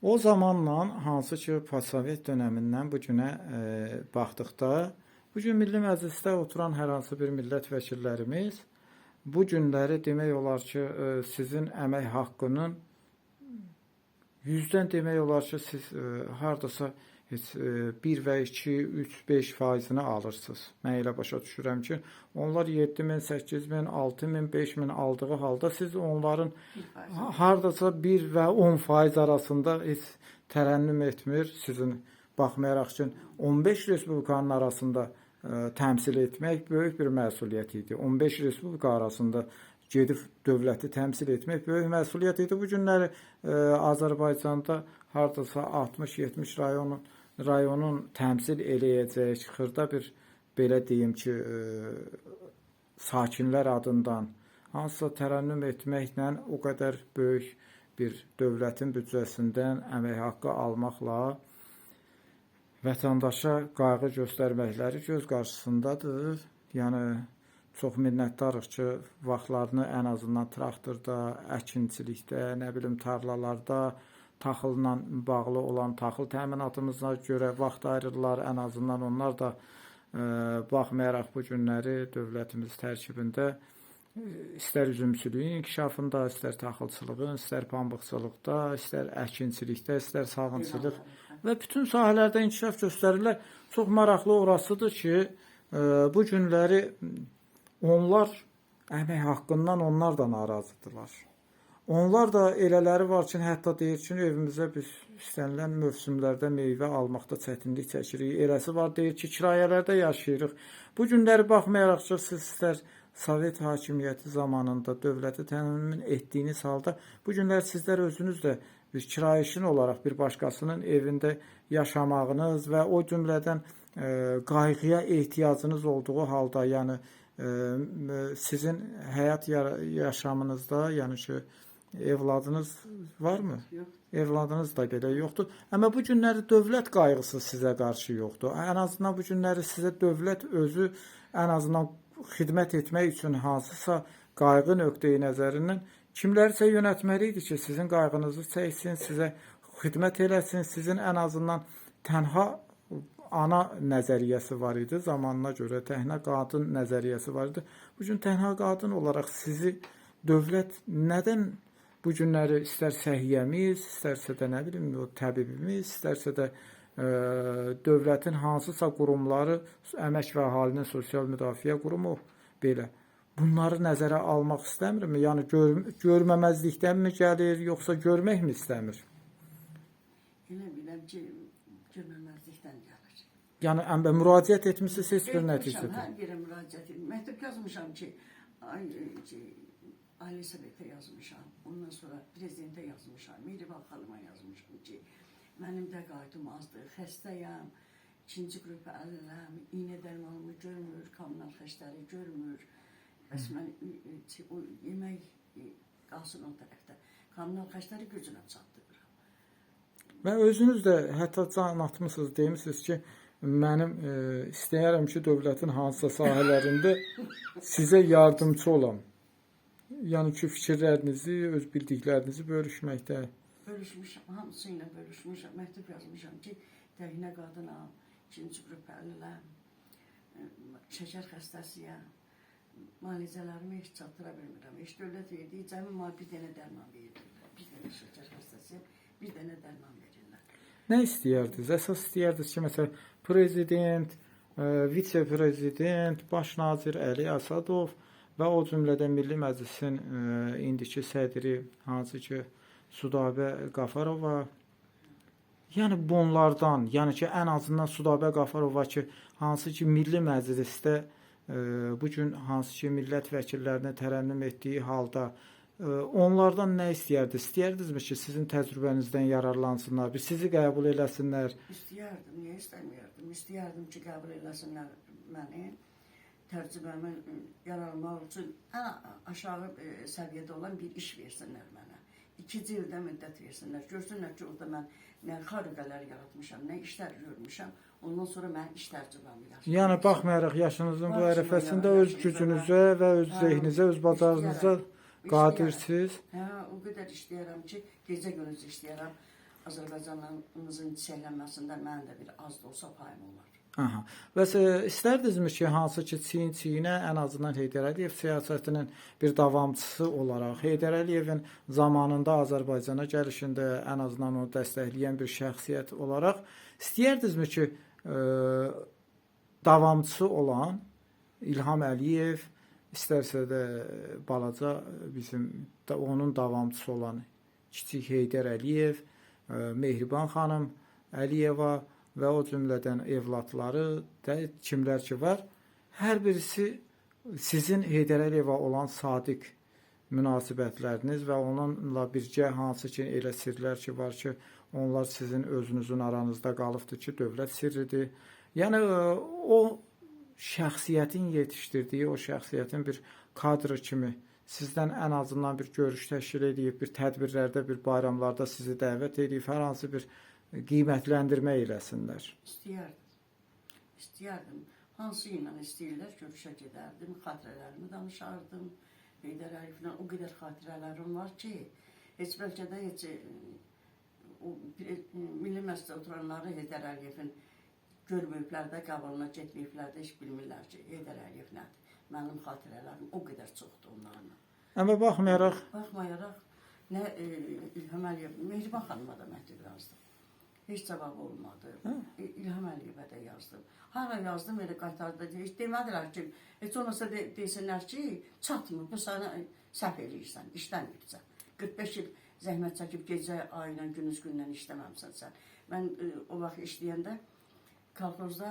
O zamanla hansı ki postsovet dönəmindən bu günə baxdıqda, bu gün Milli Məclisdə oturan hər hansı bir millət vəkillərimiz bu günləri demək olar ki, sizin əmək haqqının yüzdən demək olar ki, siz hardasa heç 1 və 2, 3, 5 faizini alırsınız. Mən elə başa düşürəm ki, onlar 7.000, 8.000, 6.000, 5.000 aldığı halda siz onların hardasa 1 və 10% arasında heç tərənnüm etmir. Sizin baxmayaraq ki, 15 respublikanın arasında təmsil etmək böyük bir məsuliyyət idi. 15 respublika arasında gedib dövləti təmsil etmək böyük məsuliyyət idi. Bu günləri Azərbaycanda hardasa 60-70 rayonun təmsil eləyəcək xırda bir, belə deyim ki, sakinlər adından hansısa tərənnüm etməklə o qədər böyük bir dövlətin büdcəsindən əmək haqqı almaqla vətəndaşa qayğı göstərməkləri göz qarşısındadır. Yəni, çox minnətdarıq ki, vaxtlarını ən azından traktorda, əkinçilikdə, nə bilim, tarlalarda, taxılla bağlı olan taxıl təminatımıza görə vaxt ayırırlar. Ən azından onlar da baxmayaraq bu günləri dövlətimiz tərkibində istər üzümçülüyün inkişafında, istər taxılçılığın, istər pambıqçılıqda, istər əkinçilikdə, istər sağınçılıq və bütün sahələrdə inkişaf göstərirlər. Çox maraqlı orasıdır ki, bu günləri onlar əmək haqqından onlar da narazıdırlar. Onlar da elələri var ki, hətta deyir ki, evimizə biz istənilən mövsümlərdə meyvə almaqda çətinlik çəkirik. Eləsi var, deyir ki, kirayələrdə yaşayırıq. Bu günləri baxmayaraq ki, siz istər Sovet hakimiyyəti zamanında dövləti təmin etdiyiniz halda, bu günlər sizlər özünüz də bir kirayəşin olaraq bir başqasının evində yaşamağınız və o cümlədən qayğıya ehtiyacınız olduğu halda, yəni sizin həyat yaşamınızda, yəni ki, evladınız varmı? Yox. Evladınız da belə yoxdur. Amma bu günləri dövlət qayğısı sizə qarşı yoxdur. Ən azından bu günləri sizə dövlət özü ən azından xidmət etmək üçün hansısa qayğı nöqteyi nəzərindən kimlərsə yönətməli idi ki, sizin qayğınızı çəksin, sizə xidmət eləsin. Sizin ən azından tənha ana nəzəriyyəsi var idi, zamanına görə tənha qadın nəzəriyyəsi var idi. Bu gün tənha qadın olaraq sizi dövlət nədən bu günləri istər səhiyyəmiz, istərsə də nə bilim, o təbibimiz, istərsə də dövlətin hansısa qurumları, əmək və əhalinin sosial müdafiə qurumu belə bunları nəzərə almaq istəmirmi? Yəni görməməzlikdənmi gəlir, yoxsa görməkmi istəmir? Elə biləm ki, görməməzlikdən gəlir. Yəni müraciət etmisiniz heç bir nəticədə? Hər yerə müraciət etmişəm. Məktub yazmışam ki, Ali Sovetə yazmışam. Ondan sonra prezidentə yazmışam. Mehriban xanıma yazmışam ki, mənim təqaüdüm azdır, xəstəyəm, 2-ci qrup əliləm, iynə dərmanımı görmür, kommunal xərcləri görmür. Bəs mən o yemək qalsın o tərəfdə. Kommunal xərcləri gücünə çatdırıram. Və özünüz də hətta can atmısınız, demişsiniz ki, mənim istəyərəm ki, dövlətin hansısa sahələrində sizə yardımcı olam. Yəni ki, fikirlərinizi, öz bildiklərinizi bölüşməkdə. Bölüşmüşəm, hamısı ilə bölüşmüşəm. Məktub yazmışam ki, dəhinə qadınam, 2-ci qrup əliləm, şəkər xəstəsiyəm, müalicələrimi heç çatdıra bilmirəm. Heç dövlət verdiyi cəmi bir dənə dərman verirlər. Bir dənə şəkər xəstəsiyəm, bir dənə dərman verirlər. Nə istəyirdiniz? Əsas istəyirdiniz ki, məsələn, prezident, vitse-prezident, baş nazir Əli Əsədov və o cümlədən Milli Məclisin indiki sədri, hansı ki, Südabə Qafarova, yəni bunlardan, yəni ki, ən azından Südabə Qafarova ki, hansı ki, Milli Məclisdə bugün hansı ki, millət vəkillərinə tərənnüm etdiyi halda onlardan nə istəyirdiniz? İstəyirdinizmi ki, sizin təcrübənizdən yararlansınlar, sizi qəbul eləsinlər? İstəyərdim, niyə istəmiyərdim? İstəyərdim ki, qəbul eləsinlər məni. Təcrübəmin yararlanmaq üçün ən aşağı səviyyədə olan bir iş versinlər mənə. 2 ildə müddət versinlər. Görsünlər ki, orada mən nə xariqələr yaratmışam, nə işlər görmüşəm. Ondan sonra mən iş təcrübəmi yaşayacağam. Yəni, baxmayaraq yaşınızın bu ərəfəsində öz gücünüzə və öz zehnizə, öz bacarığınıza qadirsiniz. Hə, o qədər işləyərəm ki, gecə gündüz işləyərəm. Azərbaycanımızın çiçəklənməsində mənim də bir az da olsa payım olar. Aha. Bəs istərdinizmi ki, hansı ki çiyin-çiyinə ən azından Heydər Əliyev siyasətinin bir davamçısı olaraq, Heydər Əliyevin zamanında Azərbaycana gəlişində ən azından onu dəstəkləyən bir şəxsiyyət olaraq istəyərdinizmi ki, davamçısı olan İlham Əliyev, istərsə də balaca bizim onun davamçısı olan kiçik Heydər Əliyev, Mehriban xanım Əliyeva və o cümlədən evlatları da kimlər ki var, hər birisi sizin Heydər Əliyeva olan sadiq münasibətləriniz və onunla birgə hansı ki elə sirlər ki var ki, onlar sizin özünüzün aranızda qalıbdır ki, dövlət sirridir. Yəni o şəxsiyyətin yetişdirdiyi, o şəxsiyyətin bir kadrı kimi sizdən ən azından bir görüş təşkil edib, bir tədbirlərdə, bir bayramlarda sizi dəvət edib, hər hansı bir qiymətləndirmə eləsinlər. İstəyərdim. Hansı ilə istəyirlər, görüşə gedərdim, xatirələrimi danışardım. Heydər Əliyevlə o qədər xatirələrim var ki, heç bəlkə də Milli Məclisdə oturanları Heydər Əliyevin görməyiblər də, qabağına getməyiblər də, heç bilmirlər ki, Heydər Əliyev nədir. Mənim xatirələrim o qədər çoxdur onlarla. Amma baxmayaraq, nə İlham Əliyev, Mehriban xanıma da məktub yazdım. Heç cavab olmadı. İlham Əliyevə də yazdım. Hara yazdım, elə qaytardı. Heç demədilər ki, heç olmasa desinlər ki, çatmır, bu sənə səhv eləyirsən, işləməyibsən. 45 il zəhmət çəkib gecə, ayla, gündüz gündən işləməmsən sən. Mən o vaxt işləyəndə kolxozda